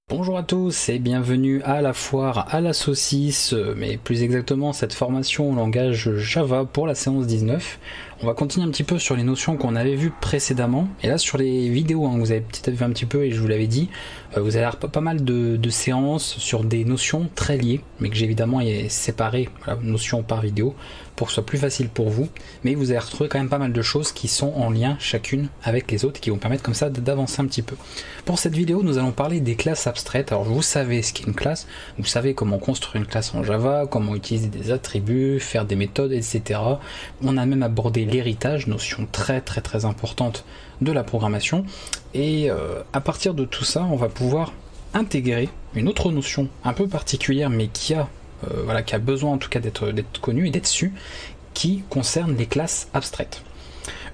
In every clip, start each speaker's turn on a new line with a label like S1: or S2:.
S1: Bonjour à tous et bienvenue à la foire à la saucisse, mais plus exactement cette formation au langage Java pour la séance 19. On va continuer un petit peu sur les notions qu'on avait vues précédemment. Et là sur les vidéos, vous avez peut-être vu un petit peu et je vous l'avais dit, vous allez avoir pas mal de séances sur des notions très liées, mais que j'ai évidemment séparé notion par vidéo pour que ce soit plus facile pour vous. Mais vous allez retrouver quand même pas mal de choses qui sont en lien chacune avec les autres, qui vont permettre comme ça d'avancer un petit peu. Pour cette vidéo, nous allons parler des classes abstraites. Alors vous savez ce qu'est une classe, vous savez comment construire une classe en Java, comment utiliser des attributs, faire des méthodes, etc. On a même abordé l'héritage, notion très importante de la programmation. Et à partir de tout ça, on va pouvoir intégrer une autre notion un peu particulière, mais qui a besoin en tout cas d'être connue et d'être su, qui concerne les classes abstraites.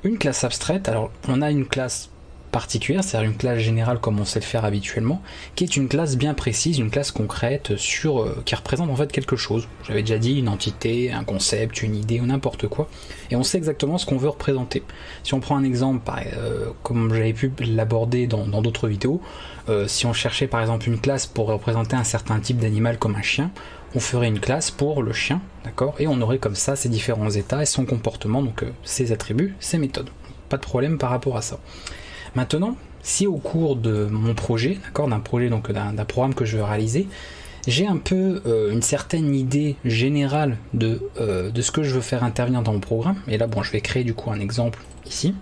S1: Une classe abstraite, alors on a une classe particulière, c'est-à-dire une classe générale comme on sait le faire habituellement, qui est une classe bien précise, une classe concrète qui représente en fait quelque chose. J'avais déjà dit une entité, un concept, une idée ou n'importe quoi, et on sait exactement ce qu'on veut représenter. Si on prend un exemple, comme j'avais pu l'aborder dans d'autres vidéos, si on cherchait par exemple une classe pour représenter un certain type d'animal comme un chien, on ferait une classe pour le chien, d'accord, et on aurait comme ça ses différents états et son comportement, donc ses attributs, ses méthodes. Pas de problème par rapport à ça. Maintenant, si au cours de mon projet, d'accord, d'un programme que je veux réaliser, j'ai un peu une certaine idée générale de ce que je veux faire intervenir dans mon programme, et là bon, je vais créer du coup un exemple ici,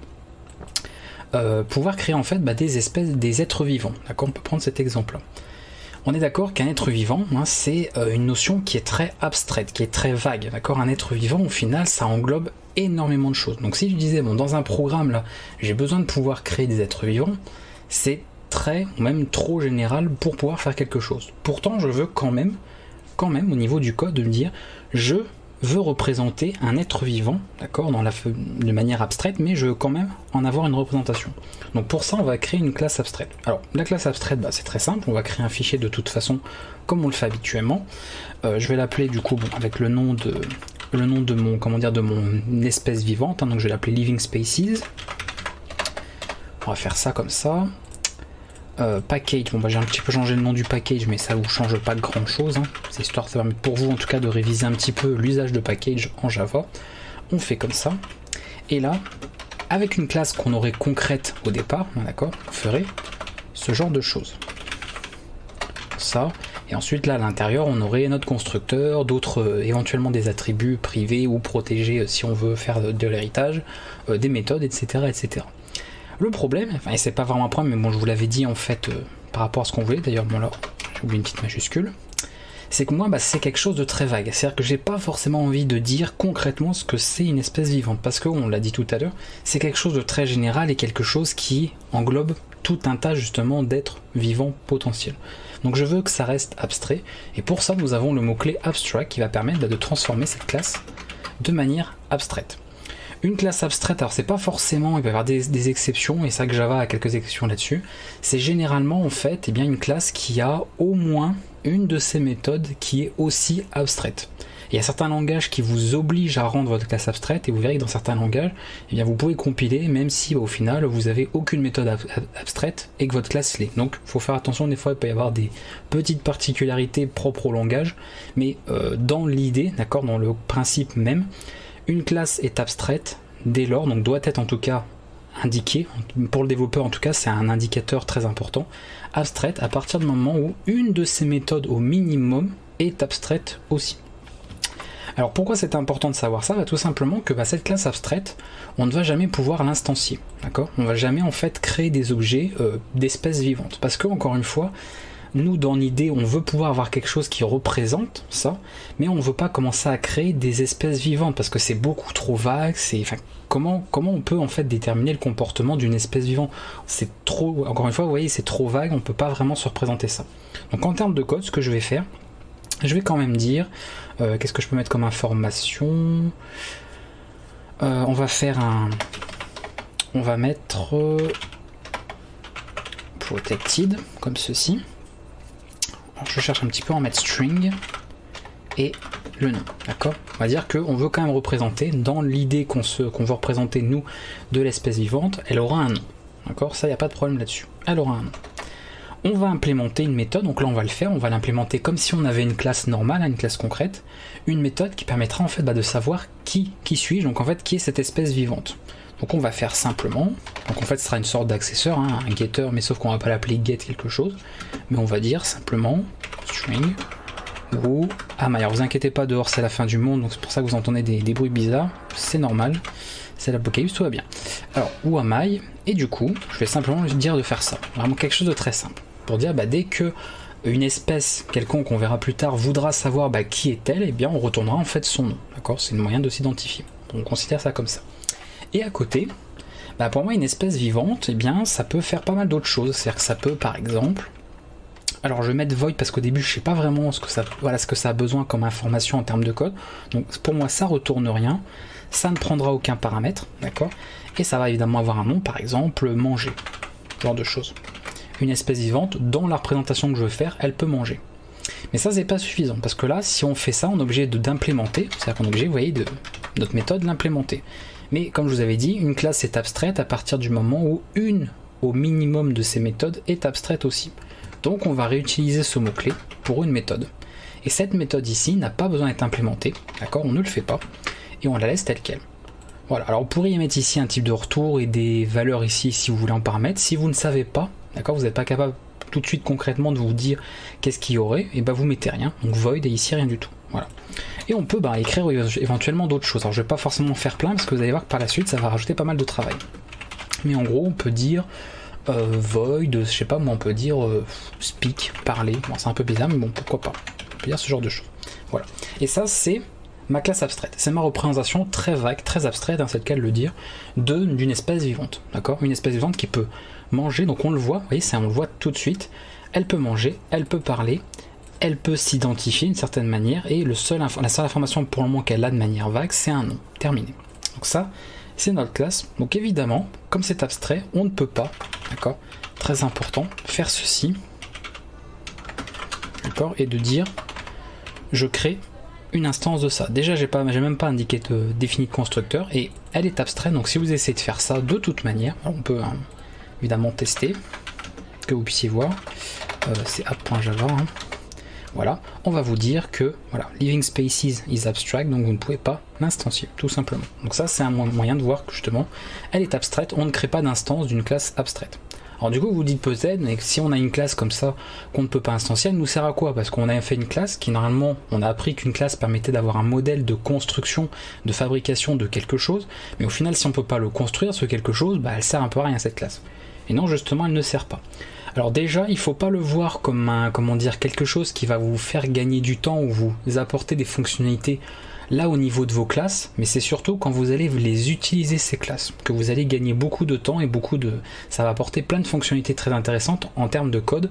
S1: pouvoir créer en fait des êtres vivants, d'accord, on peut prendre cet exemple là. On est d'accord qu'un être vivant, c'est une notion qui est très abstraite, qui est très vague, d'accord. Un être vivant, au final, ça englobe énormément de choses. Donc si je disais, bon, dans un programme, là, j'ai besoin de pouvoir créer des êtres vivants, c'est très, ou même trop général pour pouvoir faire quelque chose. Pourtant, je veux quand même, au niveau du code, de me dire, je veux représenter un être vivant, d'accord, de manière abstraite, mais je veux quand même en avoir une représentation. Donc pour ça, on va créer une classe abstraite. Alors la classe abstraite, c'est très simple, on va créer un fichier de toute façon comme on le fait habituellement. Je vais l'appeler du coup avec le nom de mon espèce vivante, donc je vais l'appeler Living Spaces. On va faire ça comme ça. Package, j'ai un petit peu changé le nom du package, mais ça vous change pas grand chose, c'est histoire, ça permet pour vous en tout cas de réviser un petit peu l'usage de package en Java. On fait comme ça, et là avec une classe qu'on aurait concrète au départ, d'accord, on ferait ce genre de choses, ça, et ensuite là à l'intérieur on aurait notre constructeur, d'autres éventuellement des attributs privés ou protégés si on veut faire de l'héritage, des méthodes, etc. Le problème, et c'est pas vraiment un problème, mais bon, je vous l'avais dit en fait par rapport à ce qu'on voulait, d'ailleurs, bon là, j'ai oublié une petite majuscule, c'est que moi, c'est quelque chose de très vague. C'est-à-dire que j'ai pas forcément envie de dire concrètement ce que c'est une espèce vivante, parce que, on l'a dit tout à l'heure, c'est quelque chose de très général et quelque chose qui englobe tout un tas justement d'êtres vivants potentiels. Donc je veux que ça reste abstrait, et pour ça, nous avons le mot-clé abstract qui va permettre de transformer cette classe de manière abstraite. Une classe abstraite, alors c'est pas forcément, il peut y avoir des exceptions, et ça que Java a quelques exceptions là-dessus, c'est généralement en fait une classe qui a au moins une de ces méthodes qui est aussi abstraite. Il y a certains langages qui vous obligent à rendre votre classe abstraite, et vous verrez que dans certains langages, vous pouvez compiler même si au final vous avez aucune méthode abstraite et que votre classe l'est. Donc il faut faire attention, des fois il peut y avoir des petites particularités propres au langage, mais dans l'idée, d'accord, dans le principe même, une classe est abstraite dès lors, donc doit être en tout cas indiquée, pour le développeur en tout cas c'est un indicateur très important, abstraite à partir du moment où une de ces méthodes au minimum est abstraite aussi. Alors pourquoi c'est important de savoir ça? Tout simplement que cette classe abstraite, on ne va jamais pouvoir l'instancier, d'accord? On ne va jamais en fait créer des objets d'espèces vivantes, parce que encore une fois, nous, dans l'idée, on veut pouvoir avoir quelque chose qui représente ça, mais on ne veut pas commencer à créer des espèces vivantes, parce que c'est beaucoup trop vague. Comment on peut en fait déterminer le comportement d'une espèce vivante? C'est trop, encore une fois, vous voyez, c'est trop vague, on ne peut pas vraiment se représenter ça. Donc en termes de code, ce que je vais faire, je vais quand même dire, qu'est-ce que je peux mettre comme information? On va mettre protected, comme ceci. Alors, je cherche un petit peu à en mettre string et le nom, d'accord. On va dire qu'on veut quand même représenter, dans l'idée qu'on veut représenter nous de l'espèce vivante, elle aura un nom, d'accord, ça il n'y a pas de problème là-dessus, elle aura un nom. on va implémenter une méthode, donc là on va le faire, on va l'implémenter comme si on avait une classe normale, une classe concrète, une méthode qui permettra en fait de savoir qui suis-je, donc en fait qui est cette espèce vivante. Donc on va faire simplement, donc en fait ce sera une sorte d'accesseur, hein, un getter, mais sauf qu'on va pas l'appeler get quelque chose, mais on va dire simplement string ou am. Vous inquiétez pas, dehors c'est la fin du monde, donc c'est pour ça que vous entendez des bruits bizarres, c'est normal, c'est l'apocalypse, tout va bien. Alors ou am, et du coup je vais simplement lui dire de faire ça, vraiment quelque chose de très simple, pour dire dès que une espèce quelconque, on verra plus tard, voudra savoir qui est-elle, et bien on retournera en fait son nom, d'accord, c'est une moyen de s'identifier, on considère ça comme ça. Et à côté, pour moi une espèce vivante, eh bien ça peut faire pas mal d'autres choses, c'est-à-dire que ça peut par exemple, alors je vais mettre void parce qu'au début je sais pas vraiment ce que ça a besoin comme information en termes de code, donc pour moi ça retourne rien, ça ne prendra aucun paramètre, d'accord, et ça va évidemment avoir un nom, par exemple manger, ce genre de choses. Une espèce vivante, dans la représentation que je veux faire, elle peut manger. Mais ça c'est pas suffisant, parce que là si on fait ça, on est obligé d'implémenter, c'est-à-dire qu'on est obligé, vous voyez, de notre méthode l'implémenter. Mais comme je vous avais dit, une classe est abstraite à partir du moment où une au minimum de ces méthodes est abstraite aussi. Donc on va réutiliser ce mot-clé pour une méthode. Et cette méthode ici n'a pas besoin d'être implémentée, d'accord, on ne le fait pas, et on la laisse telle qu'elle. Voilà, alors vous pourriez y mettre ici un type de retour et des valeurs ici si vous voulez en paramètres. Si vous ne savez pas, d'accord, vous n'êtes pas capable tout de suite concrètement de vous dire qu'est-ce qu'il y aurait, et vous mettez rien, donc void et ici rien du tout. Voilà. Et on peut écrire éventuellement d'autres choses. Alors je vais pas forcément faire plein parce que vous allez voir que par la suite ça va rajouter pas mal de travail. Mais en gros on peut dire void, je sais pas moi, on peut dire speak, parler. Bon, c'est un peu bizarre mais bon pourquoi pas. On peut dire ce genre de choses. Voilà. Et ça c'est ma classe abstraite. C'est ma représentation très vague, très abstraite, c'est le cas de le dire, d'une espèce vivante. D'accord, une espèce vivante qui peut manger, donc on le voit, vous voyez, on le voit tout de suite. Elle peut manger, elle peut parler, elle peut s'identifier d'une certaine manière, et la seule information pour le moment qu'elle a de manière vague, c'est un nom. Terminé. Donc ça, c'est notre classe. Donc évidemment, comme c'est abstrait, on ne peut pas, d'accord, très important, faire ceci, d'accord, et de dire, je crée une instance de ça. Déjà, j'ai même pas indiqué de défini de constructeur, et elle est abstraite, donc si vous essayez de faire ça de toute manière, on peut évidemment tester, que vous puissiez voir, c'est app.java, voilà, on va vous dire que voilà, living spaces is abstract, donc vous ne pouvez pas l'instancier, tout simplement. Donc ça c'est un moyen de voir que justement elle est abstraite, on ne crée pas d'instance d'une classe abstraite. Alors du coup vous vous dites peut-être, mais si on a une classe comme ça qu'on ne peut pas instancier, elle nous sert à quoi? Parce qu'on a fait une classe qui normalement, on a appris qu'une classe permettait d'avoir un modèle de construction, de fabrication de quelque chose, mais au final si on ne peut pas le construire, ce quelque chose, elle sert un peu à rien cette classe. Et non, justement elle ne sert pas. Alors déjà, il ne faut pas le voir comme quelque chose qui va vous faire gagner du temps ou vous apporter des fonctionnalités là au niveau de vos classes, mais c'est surtout quand vous allez les utiliser ces classes, que vous allez gagner beaucoup de temps et ça va apporter plein de fonctionnalités très intéressantes en termes de code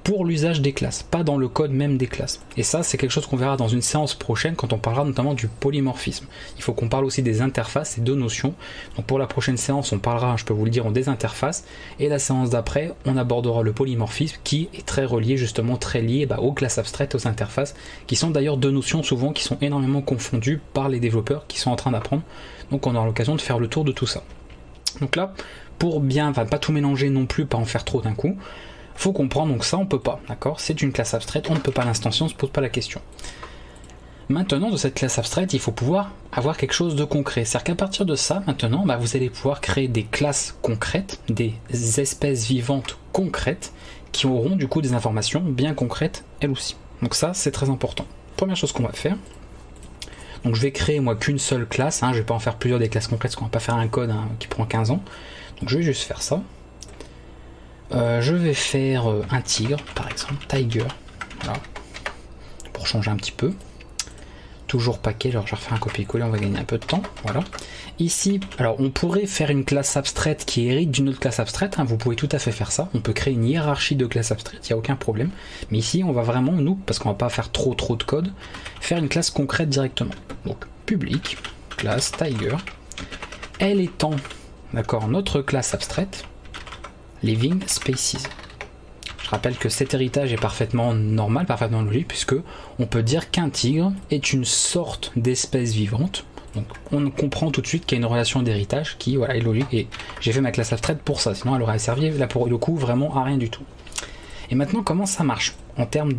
S1: pour l'usage des classes, pas dans le code même des classes. Et ça, c'est quelque chose qu'on verra dans une séance prochaine quand on parlera notamment du polymorphisme. Il faut qu'on parle aussi des interfaces, ces deux notions. Donc pour la prochaine séance, on parlera, je peux vous le dire, des interfaces. Et la séance d'après, on abordera le polymorphisme qui est très relié, justement très lié aux classes abstraites, aux interfaces, qui sont d'ailleurs deux notions souvent qui sont énormément confondues par les développeurs qui sont en train d'apprendre. Donc on aura l'occasion de faire le tour de tout ça. Donc là, pour bien, pas tout mélanger non plus, pas en faire trop d'un coup, faut comprendre, donc ça on peut pas, d'accord, c'est une classe abstraite, on ne peut pas l'instancier, on se pose pas la question. Maintenant, de cette classe abstraite, il faut pouvoir avoir quelque chose de concret. C'est-à-dire qu'à partir de ça, maintenant, vous allez pouvoir créer des classes concrètes, des espèces vivantes concrètes, qui auront du coup des informations bien concrètes, elles aussi. Donc ça, c'est très important. Première chose qu'on va faire, donc je vais créer moi qu'une seule classe, je vais pas en faire plusieurs des classes concrètes, parce qu'on va pas faire un code qui prend 15 ans. Donc je vais juste faire ça. Je vais faire un tigre par exemple, tiger, voilà, pour changer un petit peu. Toujours paquet, alors je vais refaire un copier-coller, on va gagner un peu de temps. Voilà. Ici, alors on pourrait faire une classe abstraite qui hérite d'une autre classe abstraite, vous pouvez tout à fait faire ça. On peut créer une hiérarchie de classes abstraites, il n'y a aucun problème. Mais ici, on va vraiment, nous, parce qu'on va pas faire trop de code, faire une classe concrète directement. Donc, public, classe tiger, elle étant, d'accord, notre classe abstraite, living spaces. Je rappelle que cet héritage est parfaitement normal, parfaitement logique, puisque on peut dire qu'un tigre est une sorte d'espèce vivante. Donc on comprend tout de suite qu'il y a une relation d'héritage qui est logique, et j'ai fait ma classe abstraite pour ça, sinon elle aurait servi là pour le coup vraiment à rien du tout. Et maintenant, comment ça marche en termes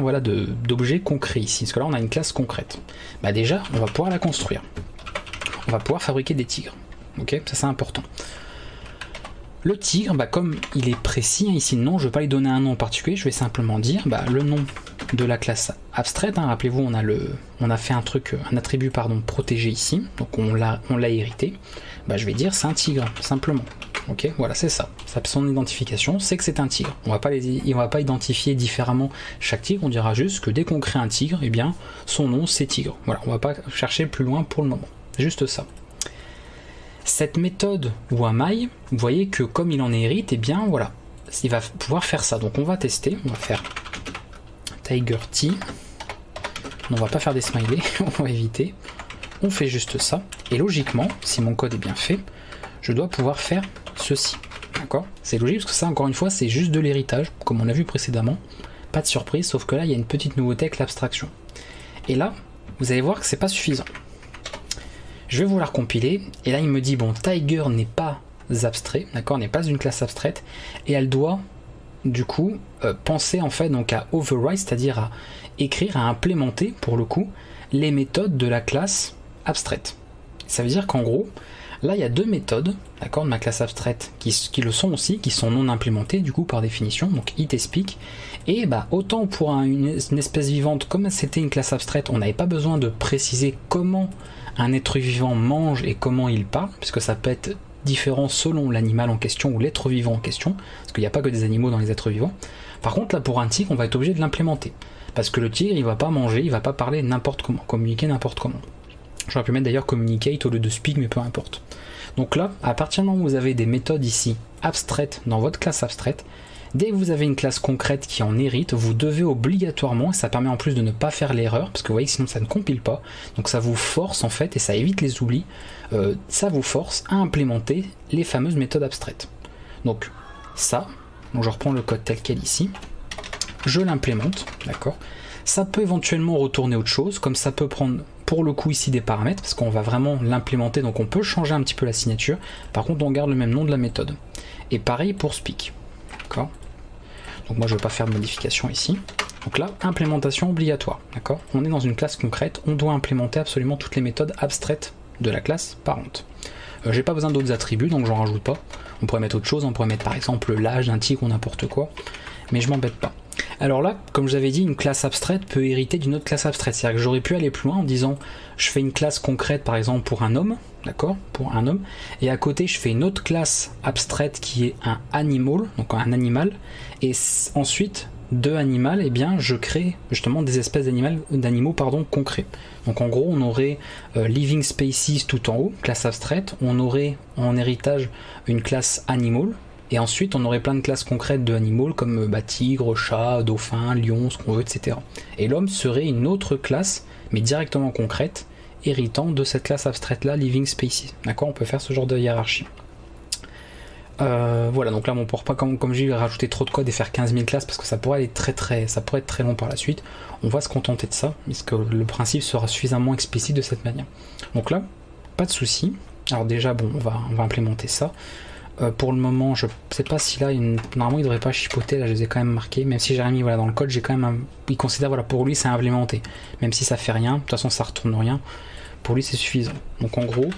S1: voilà, d'objets concrets ici? Parce que là, on a une classe concrète. Bah déjà, on va pouvoir la construire. On va pouvoir fabriquer des tigres. Ok, ça c'est important. Le tigre, bah, comme il est précis, hein, ici le nom, je ne vais pas lui donner un nom en particulier, je vais simplement dire bah, le nom de la classe abstraite. Hein, rappelez-vous, on a fait un attribut protégé ici, donc on l'a hérité. Bah, je vais dire c'est un tigre, simplement. Ok, voilà, c'est ça. Son identification, c'est que c'est un tigre. On va pas identifier différemment chaque tigre, on dira juste que dès qu'on crée un tigre, eh bien, son nom c'est tigre. Voilà, on va pas chercher plus loin pour le moment. Juste ça. Cette méthode Wamai, vous voyez que comme il en hérite, eh bien voilà, il va pouvoir faire ça. Donc on va tester, on va faire Tiger T. On va pas faire des smileys, on va éviter. On fait juste ça. Et logiquement, si mon code est bien fait, je dois pouvoir faire ceci. D'accord? C'est logique parce que ça, encore une fois, c'est juste de l'héritage, comme on a vu précédemment. Pas de surprise, sauf que là, il y a une petite nouveauté avec l'abstraction. Et là, vous allez voir que c'est pas suffisant. Je vais vous la recompiler, et là il me dit bon, Tiger n'est pas abstrait, d'accord, n'est pas une classe abstraite, et elle doit du coup penser en fait donc à override, c'est-à-dire à écrire, à implémenter pour le coup les méthodes de la classe abstraite. Ça veut dire qu'en gros, là il y a deux méthodes, d'accord, de ma classe abstraite qui le sont aussi, qui sont non implémentées du coup par définition, donc it et speak, et bah autant pour une espèce vivante, comme c'était une classe abstraite, on n'avait pas besoin de préciser comment un être vivant mange et comment il parle, puisque ça peut être différent selon l'animal en question ou l'être vivant en question, parce qu'il n'y a pas que des animaux dans les êtres vivants. Par contre là pour un tigre on va être obligé de l'implémenter, parce que le tigre il va pas manger, il va pas parler n'importe comment, communiquer n'importe comment. J'aurais pu mettre d'ailleurs communicate au lieu de speak, mais peu importe. Donc là, à partir du moment où vous avez des méthodes ici abstraites dans votre classe abstraite, dès que vous avez une classe concrète qui en hérite, vous devez obligatoirement, et ça permet en plus de ne pas faire l'erreur, parce que vous voyez que sinon ça ne compile pas, donc ça vous force en fait, et ça évite les oublis, ça vous force à implémenter les fameuses méthodes abstraites. Donc ça, donc je reprends le code tel quel ici, je l'implémente, d'accord. Ça peut éventuellement retourner autre chose, comme ça peut prendre pour le coup ici des paramètres, parce qu'on va vraiment l'implémenter, donc on peut changer un petit peu la signature, par contre on garde le même nom de la méthode. Et pareil pour speak, d'accord. Donc moi je ne vais pas faire de modification ici. Donc là, implémentation obligatoire, d'accord. On est dans une classe concrète, on doit implémenter absolument toutes les méthodes abstraites de la classe parente. J'ai pas besoin d'autres attributs, donc j'en rajoute pas. On pourrait mettre autre chose, on pourrait mettre par exemple l'âge d'un tigre ou n'importe quoi, mais je m'embête pas. Alors là, comme je vous avais dit, une classe abstraite peut hériter d'une autre classe abstraite. C'est-à-dire que j'aurais pu aller plus loin en disant je fais une classe concrète par exemple pour un homme, d'accord, pour un homme, et à côté je fais une autre classe abstraite qui est un animal, donc un animal, et ensuite de animal, eh bien je crée justement des espèces d'animaux concrets. Donc en gros on aurait living species tout en haut, classe abstraite, on aurait en héritage une classe animal, et ensuite on aurait plein de classes concrètes de animaux comme tigre, chat, dauphin, lion, ce qu'on veut, etc. Et l'homme serait une autre classe, mais directement concrète, héritant de cette classe abstraite là, living species. D'accord, on peut faire ce genre de hiérarchie. Voilà, donc là on ne pourra pas, comme j'ai rajouter trop de code et faire 15 000 classes parce que ça pourrait être très long par la suite. On va se contenter de ça, puisque le principe sera suffisamment explicite de cette manière. Donc là, pas de souci. Alors déjà, bon, on va implémenter ça. Pour le moment, je sais pas si là, normalement il devrait pas chipoter, là je les ai quand même marqués, même si j'ai remis voilà, dans le code, j'ai quand même il considère voilà, pour lui c'est implémenté, même si ça fait rien, de toute façon ça retourne rien, pour lui c'est suffisant. Donc en gros,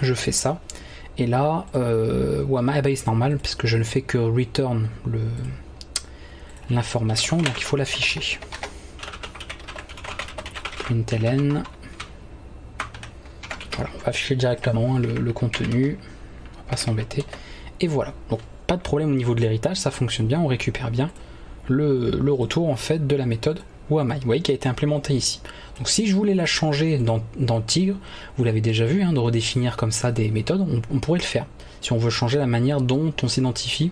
S1: je fais ça, et là, Wamai c'est normal, puisque je ne fais que return l'information, donc il faut l'afficher. Println, voilà, on va afficher directement le contenu. Pas s'embêter, et voilà, donc pas de problème au niveau de l'héritage, ça fonctionne bien, on récupère bien le retour en fait de la méthode Wamai, vous voyez, qui a été implémentée ici. Donc si je voulais la changer dans Tigre, vous l'avez déjà vu, hein, de redéfinir comme ça des méthodes, on pourrait le faire, si on veut changer la manière dont on s'identifie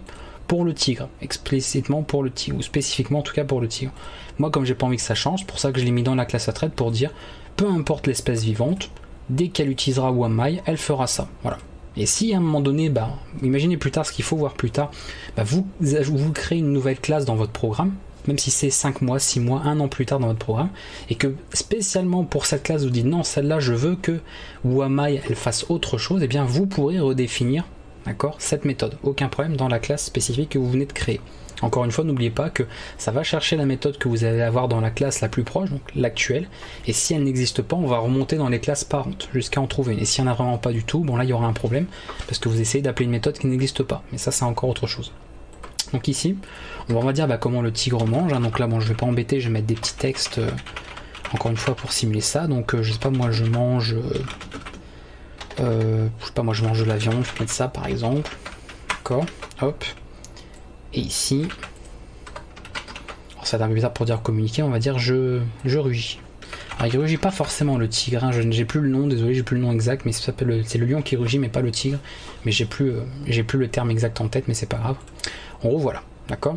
S1: pour le tigre, explicitement pour le tigre, ou spécifiquement en tout cas pour le tigre. Moi comme j'ai pas envie que ça change, c'est pour ça que je l'ai mis dans la classe abstraite pour dire, peu importe l'espèce vivante, dès qu'elle utilisera Wamai, elle fera ça, voilà. Et si à un moment donné, imaginez plus tard ce qu'il faut voir plus tard, vous créez une nouvelle classe dans votre programme, même si c'est 5 mois, 6 mois, 1 an plus tard dans votre programme, et que spécialement pour cette classe vous dites non, celle-là je veux que Wamai elle fasse autre chose, et bien vous pourrez redéfinir, d'accord, cette méthode, aucun problème dans la classe spécifique que vous venez de créer. Encore une fois, n'oubliez pas que ça va chercher la méthode que vous allez avoir dans la classe la plus proche, donc l'actuelle, et si elle n'existe pas, on va remonter dans les classes parentes jusqu'à en trouver une. Et s'il n'y en a vraiment pas du tout, bon là il y aura un problème, parce que vous essayez d'appeler une méthode qui n'existe pas, mais ça c'est encore autre chose. Donc ici, on va dire comment le tigre mange, hein. Donc là bon je vais pas embêter, je vais mettre des petits textes, encore une fois pour simuler ça, donc je sais pas moi je mange... je sais pas moi je mange de la viande, je vais mettre ça par exemple, d'accord, hop, et ici, alors ça va être un peu bizarre pour dire communiquer, on va dire je rugis. Alors il rugit pas forcément le tigre, hein. J'ai plus le nom, désolé j'ai plus le nom exact, mais c'est le lion qui rugit mais pas le tigre, mais j'ai plus le terme exact en tête, mais c'est pas grave. En gros voilà, d'accord.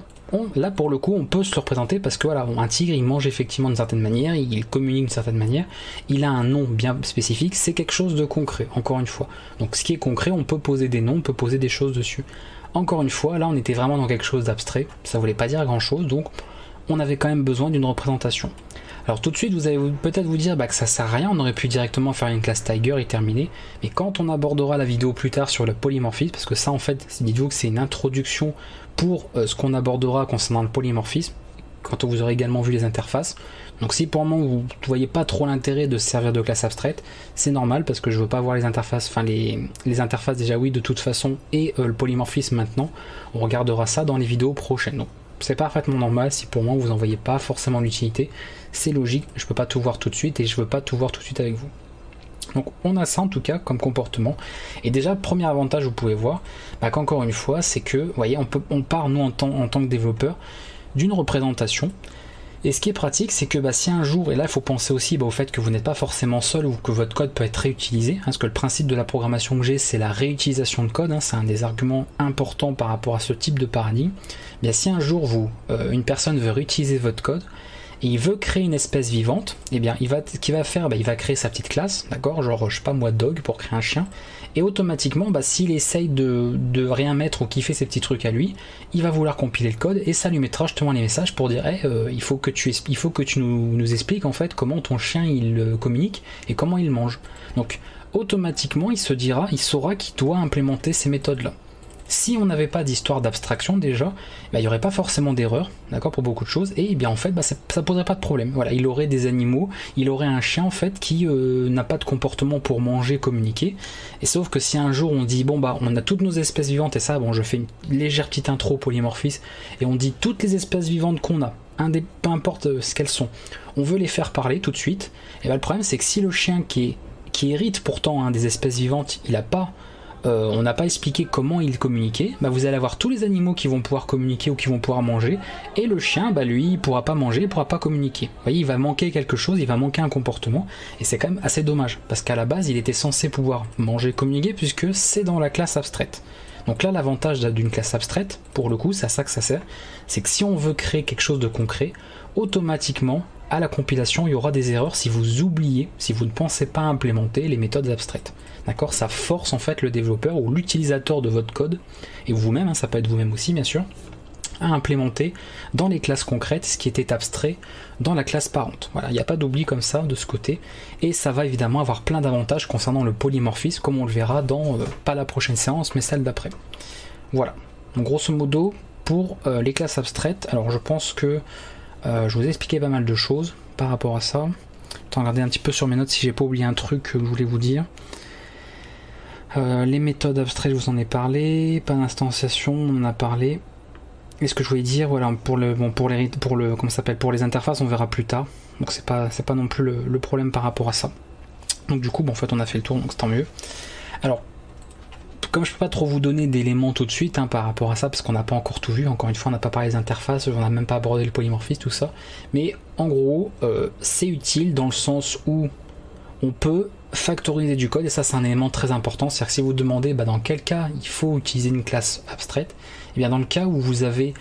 S1: Là pour le coup on peut se le représenter parce que voilà, un tigre il mange effectivement d'une certaine manière, il communique d'une certaine manière, il a un nom bien spécifique, c'est quelque chose de concret, encore une fois. Donc ce qui est concret, on peut poser des noms, on peut poser des choses dessus. Encore une fois, là on était vraiment dans quelque chose d'abstrait, ça voulait pas dire grand chose, donc on avait quand même besoin d'une représentation. Alors tout de suite vous allez peut-être vous dire que ça sert à rien, on aurait pu directement faire une classe Tiger et terminer, mais quand on abordera la vidéo plus tard sur le polymorphisme, parce que ça en fait, dites-vous que c'est une introduction pour ce qu'on abordera concernant le polymorphisme, quand vous aurez également vu les interfaces. Donc si pour le moment vous ne voyez pas trop l'intérêt de se servir de classe abstraite, c'est normal parce que je veux pas voir les interfaces, enfin les interfaces déjà oui de toute façon, et le polymorphisme maintenant, on regardera ça dans les vidéos prochaines. Donc c'est parfaitement normal si pour moi vous n'en voyez pas forcément l'utilité, c'est logique, je peux pas tout voir tout de suite et je veux pas tout voir tout de suite avec vous. Donc on a ça en tout cas comme comportement, et déjà premier avantage vous pouvez voir qu'encore une fois c'est que vous voyez on part nous en tant que développeur d'une représentation, et ce qui est pratique c'est que si un jour, et là il faut penser aussi au fait que vous n'êtes pas forcément seul ou que votre code peut être réutilisé, parce que le principe de la programmation que j'ai c'est la réutilisation de code, c'est un des arguments importants par rapport à ce type de paradigme. Bien si un jour une personne veut réutiliser votre code et il veut créer une espèce vivante, et bien il va créer sa petite classe, d'accord, genre je sais pas moi dog pour créer un chien, et automatiquement s'il essaye de rien mettre ou qu'il fait ses petits trucs à lui, il va vouloir compiler le code et ça lui mettra justement les messages pour dire il faut que tu nous expliques en fait comment ton chien il communique et comment il mange. Donc automatiquement il saura qu'il doit implémenter ces méthodes là. Si on n'avait pas d'histoire d'abstraction déjà, il n'y aurait pas forcément d'erreur, d'accord, pour beaucoup de choses, et bien en fait ça poserait pas de problème. Voilà, il aurait des animaux, il aurait un chien en fait qui n'a pas de comportement pour manger, communiquer, et sauf que si un jour on dit on a toutes nos espèces vivantes, et ça je fais une légère petite intro polymorphisme, et on dit toutes les espèces vivantes qu'on a, peu importe ce qu'elles sont, on veut les faire parler tout de suite, et le problème c'est que si le chien qui hérite pourtant des espèces vivantes, on n'a pas expliqué comment il communiquait, vous allez avoir tous les animaux qui vont pouvoir communiquer ou qui vont pouvoir manger, et le chien, lui, il pourra pas manger, il pourra pas communiquer. Vous voyez, il va manquer quelque chose, il va manquer un comportement, et c'est quand même assez dommage, parce qu'à la base, il était censé pouvoir manger, communiquer, puisque c'est dans la classe abstraite. Donc là, l'avantage d'une classe abstraite, pour le coup, c'est à ça que ça sert, c'est que si on veut créer quelque chose de concret, automatiquement, à la compilation, il y aura des erreurs si vous oubliez, si vous ne pensez pas implémenter les méthodes abstraites. D'accord, ça force en fait le développeur ou l'utilisateur de votre code, et vous-même, ça peut être vous-même aussi bien sûr, à implémenter dans les classes concrètes ce qui était abstrait dans la classe parente. Voilà, il n'y a pas d'oubli comme ça de ce côté, et ça va évidemment avoir plein d'avantages concernant le polymorphisme, comme on le verra dans, pas la prochaine séance, mais celle d'après. Voilà, donc grosso modo, pour les classes abstraites, alors je pense que je vous ai expliqué pas mal de choses par rapport à ça. Attends, regardez un petit peu sur mes notes si j'ai pas oublié un truc que je voulais vous dire. Les méthodes abstraites, je vous en ai parlé. Pas d'instanciation, on en a parlé. Et ce que je voulais dire, voilà, pour les interfaces, on verra plus tard. Donc c'est pas non plus le problème par rapport à ça. Donc du coup, en fait, on a fait le tour, donc c'est tant mieux. Alors, comme je peux pas trop vous donner d'éléments tout de suite par rapport à ça, parce qu'on n'a pas encore tout vu, encore une fois, on n'a pas parlé des interfaces, on n'a même pas abordé le polymorphisme, tout ça. Mais en gros, c'est utile dans le sens où on peut factoriser du code, et ça c'est un élément très important. C'est-à-dire que si vous demandez dans quel cas il faut utiliser une classe abstraite, et bien dans le cas où vous avez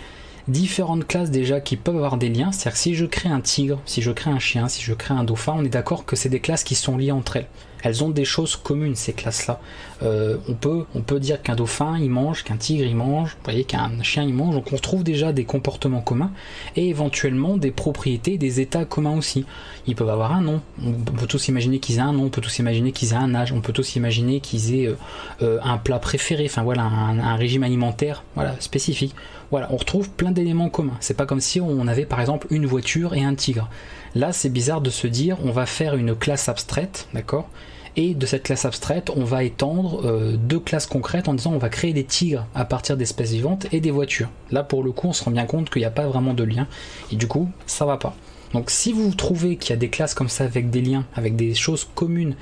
S1: différentes classes déjà qui peuvent avoir des liens, c'est-à-dire que si je crée un tigre, si je crée un chien, si je crée un dauphin, on est d'accord que c'est des classes qui sont liées entre elles. elles ont des choses communes, ces classes-là. On peut dire qu'un dauphin il mange, qu'un tigre il mange, vous voyez, qu'un chien il mange, donc on retrouve déjà des comportements communs et éventuellement des propriétés, des états communs aussi. Ils peuvent avoir un nom, on peut tous imaginer qu'ils aient un nom, on peut tous imaginer qu'ils aient un âge, on peut tous imaginer qu'ils aient un plat préféré, enfin voilà, un régime alimentaire, voilà, spécifique. Voilà, on retrouve plein d'éléments communs. C'est pas comme si on avait par exemple une voiture et un tigre. Là, c'est bizarre de se dire, on va faire une classe abstraite, d'accord? Et de cette classe abstraite, on va étendre deux classes concrètes en disant on va créer des tigres à partir d'espèces vivantes et des voitures. Là, pour le coup, on se rend bien compte qu'il n'y a pas vraiment de lien. Et du coup, ça va pas. Donc si vous trouvez qu'il y a des classes comme ça avec des liens, avec des choses communes,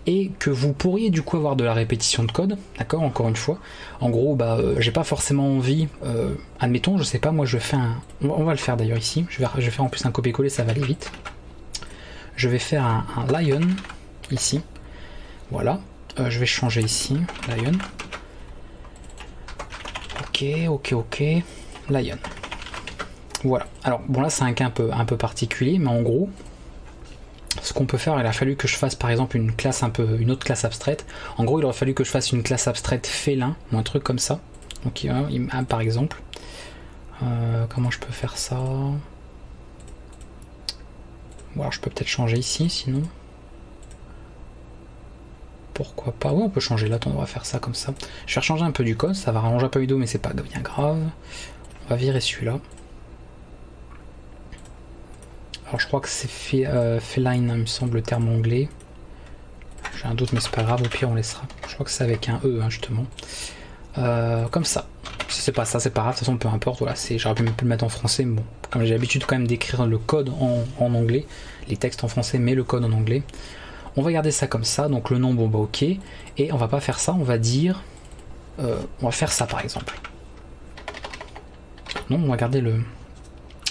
S1: et que vous pourriez du coup avoir de la répétition de code, d'accord, encore une fois, en gros, j'ai pas forcément envie, admettons, je sais pas, moi je fais un, on va le faire d'ailleurs ici, je vais faire en plus un copier-coller, ça va aller vite, je vais faire un lion, ici, voilà, je vais changer ici, lion, ok, lion, voilà, alors bon là c'est un cas un peu particulier, mais en gros, ce qu'on peut faire, il a fallu que je fasse par exemple une autre classe abstraite. En gros, il aurait fallu que je fasse une classe abstraite félin ou un truc comme ça. Donc, par exemple, comment je peux faire ça? Bon, alors je peux peut-être changer ici, sinon. Pourquoi pas? Ouais, on peut changer là. On va faire ça comme ça. Je vais changer un peu du code. Ça va rallonger un peu la vidéo, mais c'est pas bien grave. On va virer celui-là. Alors je crois que c'est feline, il me semble, le terme anglais. J'ai un doute, mais c'est pas grave, au pire on laissera. Je crois que c'est avec un E, hein, justement. Comme ça. Si c'est pas ça, c'est pas grave, de toute façon peu importe. Voilà, j'aurais pu le mettre en français, mais bon, comme j'ai l'habitude quand même d'écrire le code en anglais, les textes en français, mais le code en anglais. On va garder ça comme ça, donc le nom, bon bah ok. Et on va pas faire ça, on va dire... on va faire ça par exemple. Non, on va garder le...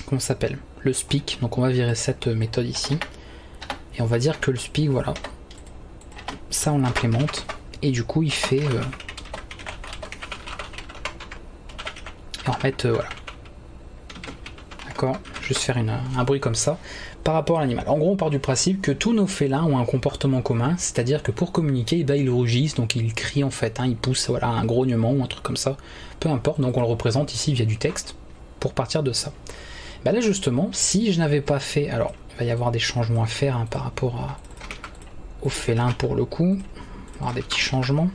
S1: Comment ça s'appelle? Le speak, donc on va virer cette méthode ici et on va dire que le speak, voilà, ça on l'implémente et du coup il fait et en fait voilà, d'accord, juste faire un bruit comme ça par rapport à l'animal. En gros on part du principe que tous nos félins ont un comportement commun, c'est à dire que pour communiquer ils rugissent, donc ils crient en fait, hein, ils poussent, voilà, un grognement ou un truc comme ça, peu importe, donc on le représente ici via du texte pour partir de ça. Bah là justement, si je n'avais pas fait, alors il va y avoir des changements à faire, hein, par rapport au félin pour le coup, il va y avoir des petits changements.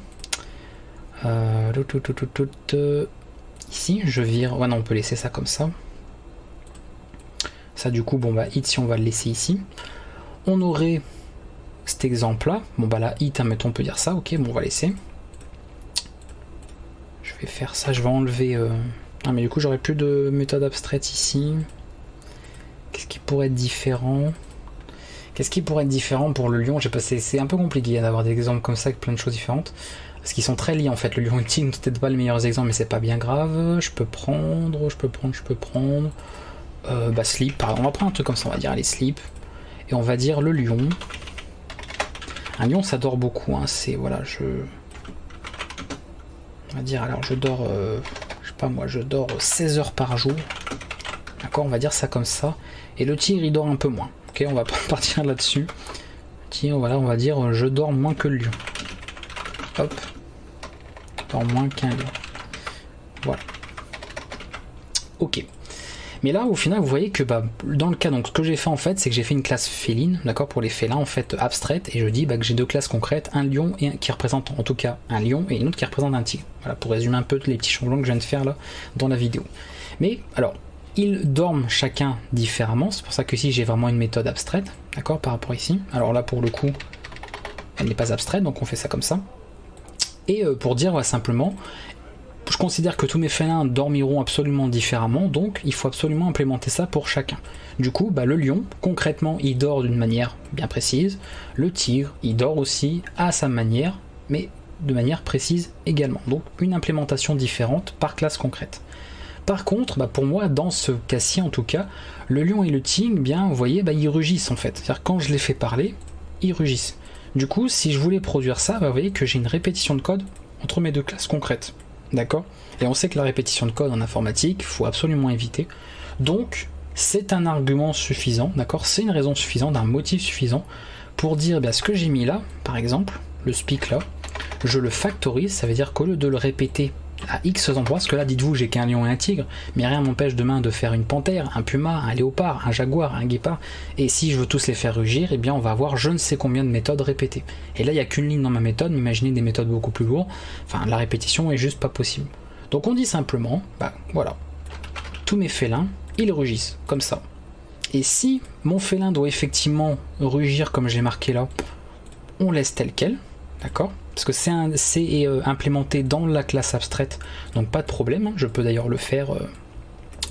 S1: Ici je vire, ouais non on peut laisser ça comme ça. Ça du coup, bon bah hit, si on va le laisser ici, on aurait cet exemple là, bon bah là hit, hein, mettons on peut dire ça, ok, bon on va laisser. Je vais faire ça, je vais enlever... Ah mais du coup j'aurais plus de méthode abstraite ici. Qu'est-ce qui pourrait être différent? Qu'est-ce qui pourrait être différent pour le lion? J'ai passé, c'est un peu compliqué d'avoir des exemples comme ça avec plein de choses différentes. Parce qu'ils sont très liés en fait. Le lion et le tigre, peut-être pas les meilleurs exemples, mais c'est pas bien grave. Je peux prendre. Sleep, par exemple. On va prendre un truc comme ça, on va dire allez sleep. Et on va dire le lion. Un lion ça dort beaucoup, hein. C'est voilà, on va dire alors je dors. Je sais pas moi, je dors 16 heures par jour. D'accord, on va dire ça comme ça. Et le tigre il dort un peu moins. Ok, on va pas partir là-dessus. Tiens, voilà, on va dire je dors moins que le lion. Hop. Je dors moins qu'un lion. Voilà. Ok. Mais là, au final, vous voyez que dans le cas, donc ce que j'ai fait en fait, c'est que j'ai fait une classe féline, d'accord, pour les félins en fait abstraite, et je dis que j'ai deux classes concrètes, un lion et qui représente en tout cas un lion et une autre qui représente un tigre. Voilà, pour résumer un peu les petits changements que je viens de faire là dans la vidéo. Mais alors, ils dorment chacun différemment, c'est pour ça que ici j'ai vraiment une méthode abstraite, d'accord, par rapport ici. Alors là, pour le coup, elle n'est pas abstraite, donc on fait ça comme ça. Et pour dire simplement, je considère que tous mes félins dormiront absolument différemment, donc il faut absolument implémenter ça pour chacun. Du coup, le lion, concrètement, il dort d'une manière bien précise. Le tigre, il dort aussi à sa manière, mais de manière précise également. Donc une implémentation différente par classe concrète. Par contre, pour moi, dans ce cas-ci en tout cas, le lion et le tigre, bien, vous voyez, ils rugissent en fait. C'est-à-dire quand je les fais parler, ils rugissent. Du coup, si je voulais produire ça, vous voyez que j'ai une répétition de code entre mes deux classes concrètes. D'accord? Et on sait que la répétition de code en informatique, il faut absolument éviter. Donc, c'est un argument suffisant, d'accord? C'est une raison suffisante, un motif suffisant pour dire ce que j'ai mis là, par exemple, le speak là, je le factorise, ça veut dire qu'au lieu de le répéter à X endroits, parce que là dites-vous j'ai qu'un lion et un tigre, mais rien m'empêche demain de faire une panthère, un puma, un léopard, un jaguar, un guépard, et si je veux tous les faire rugir, eh bien on va avoir je ne sais combien de méthodes répétées. Et là il n'y a qu'une ligne dans ma méthode, imaginez des méthodes beaucoup plus lourdes, enfin la répétition est juste pas possible. Donc on dit simplement, voilà, tous mes félins, ils rugissent, comme ça. Et si mon félin doit effectivement rugir comme j'ai marqué là, on laisse tel quel, d'accord? Parce que c'est implémenté dans la classe abstraite, donc pas de problème, hein. Je peux d'ailleurs le faire.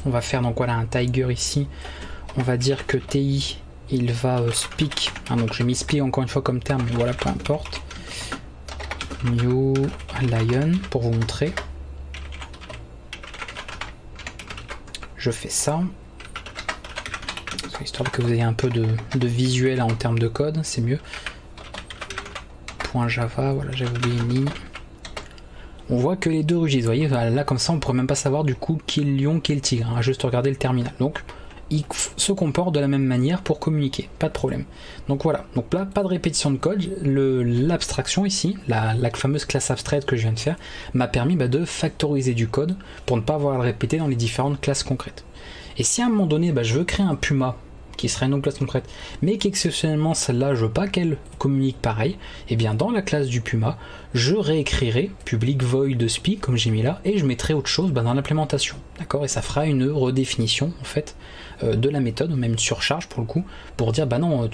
S1: On va faire donc voilà un tiger ici. On va dire que TI il va speak. Hein, donc j'ai mis speak encore une fois comme terme, mais voilà, peu importe. New lion pour vous montrer. Je fais ça. Histoire que vous ayez un peu de visuel en termes de code, c'est mieux. .java, voilà, j'avais oublié une ligne. On voit que les deux rugissent, vous voyez, là comme ça on pourrait même pas savoir du coup qui est le lion, qui est le tigre, hein, juste regarder le terminal. Donc ils se comportent de la même manière pour communiquer, pas de problème. Donc voilà, donc là pas de répétition de code, l'abstraction ici, la fameuse classe abstraite que je viens de faire, m'a permis de factoriser du code pour ne pas avoir à le répéter dans les différentes classes concrètes. Et si à un moment donné je veux créer un puma, qui serait une autre classe concrète, mais qu'exceptionnellement celle-là je veux pas qu'elle communique pareil, et bien dans la classe du puma, je réécrirai public void speak comme j'ai mis là, et je mettrai autre chose dans l'implémentation, d'accord, et ça fera une redéfinition en fait de la méthode, même une surcharge pour le coup, pour dire non,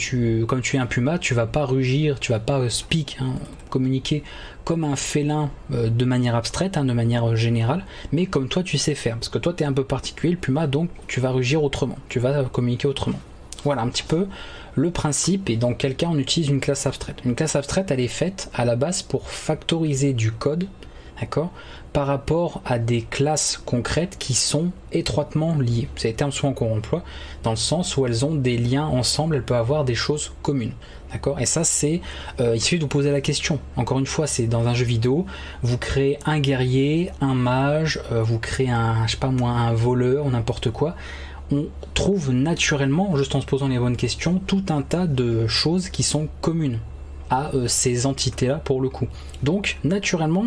S1: comme tu es un puma, tu vas pas rugir, tu vas pas speak, hein, communiquer comme un félin de manière abstraite, hein, de manière générale, mais comme toi tu sais faire, parce que toi tu es un peu particulier le puma, donc tu vas rugir autrement, tu vas communiquer autrement. Voilà un petit peu le principe et dans quel cas on utilise une classe abstraite. Une classe abstraite elle est faite à la base pour factoriser du code, d'accord, par rapport à des classes concrètes qui sont étroitement liées. C'est les termes souvent qu'on emploie dans le sens où elles ont des liens ensemble, elles peuvent avoir des choses communes. D'accord, et ça c'est, il suffit de vous poser la question. Encore une fois, c'est dans un jeu vidéo, vous créez un guerrier, un mage, vous créez un, je sais pas moi, un voleur ou n'importe quoi. On trouve naturellement, juste en se posant les bonnes questions, tout un tas de choses qui sont communes à ces entités-là pour le coup. Donc naturellement,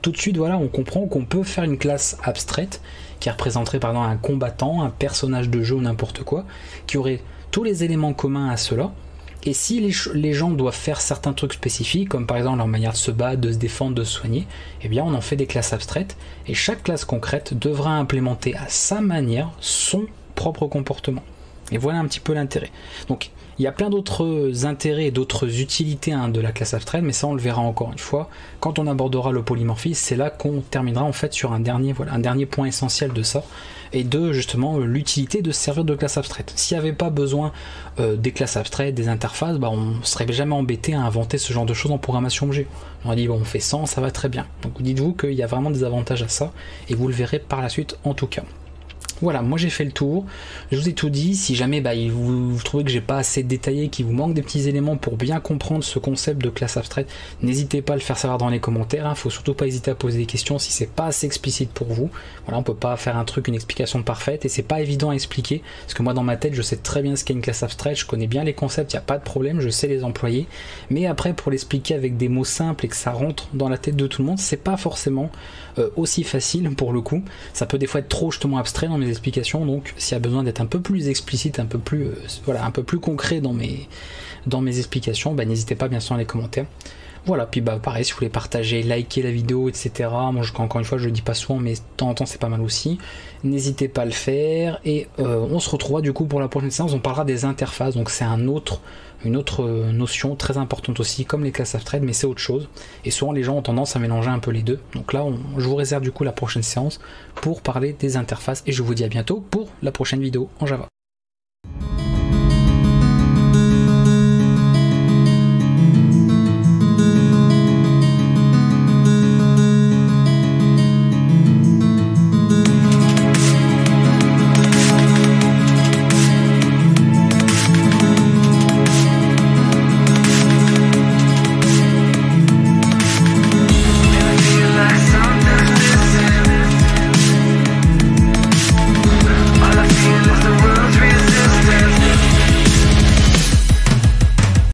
S1: tout de suite, voilà, on comprend qu'on peut faire une classe abstraite qui représenterait par exemple un combattant, un personnage de jeu ou n'importe quoi, qui aurait tous les éléments communs à cela. Et si les gens doivent faire certains trucs spécifiques, comme par exemple leur manière de se battre, de se défendre, de se soigner, eh bien on en fait des classes abstraites, et chaque classe concrète devra implémenter à sa manière son propre comportement. Et voilà un petit peu l'intérêt. Donc il y a plein d'autres intérêts et d'autres utilités de la classe abstraite, mais ça on le verra encore une fois quand on abordera le polymorphisme. C'est là qu'on terminera en fait sur un dernier point essentiel de ça, et de justement l'utilité de se servir de classe abstraite. S'il n'y avait pas besoin des classes abstraites, des interfaces, on serait jamais embêté à inventer ce genre de choses en programmation objet. On a dit bon, on fait 100, ça va très bien. Donc dites-vous qu'il y a vraiment des avantages à ça, et vous le verrez par la suite en tout cas. Voilà, moi j'ai fait le tour, je vous ai tout dit. Si jamais vous trouvez que j'ai pas assez détaillé, qu'il vous manque des petits éléments pour bien comprendre ce concept de classe abstraite, n'hésitez pas à le faire savoir dans les commentaires, hein. Faut surtout pas hésiter à poser des questions si c'est pas assez explicite pour vous. Voilà, on peut pas faire un truc, une explication parfaite, et c'est pas évident à expliquer, parce que moi dans ma tête je sais très bien ce qu'est une classe abstraite, je connais bien les concepts, il n'y a pas de problème, je sais les employer, mais après pour l'expliquer avec des mots simples et que ça rentre dans la tête de tout le monde, c'est pas forcément aussi facile pour le coup. Ça peut des fois être trop justement abstrait dans mes explications, donc s'il y a besoin d'être un peu plus explicite, un peu plus voilà, un peu plus concret dans mes explications, n'hésitez pas bien sûr dans les commentaires. Voilà, puis pareil, si vous voulez partager, liker la vidéo, etc. Moi, encore une fois, je le dis pas souvent, mais de temps en temps, c'est pas mal aussi. N'hésitez pas à le faire. Et on se retrouvera du coup pour la prochaine séance. On parlera des interfaces. Donc c'est une autre notion très importante aussi, comme les classes abstraites, mais c'est autre chose. Et souvent, les gens ont tendance à mélanger un peu les deux. Donc là, je vous réserve du coup la prochaine séance pour parler des interfaces. Et je vous dis à bientôt pour la prochaine vidéo en Java.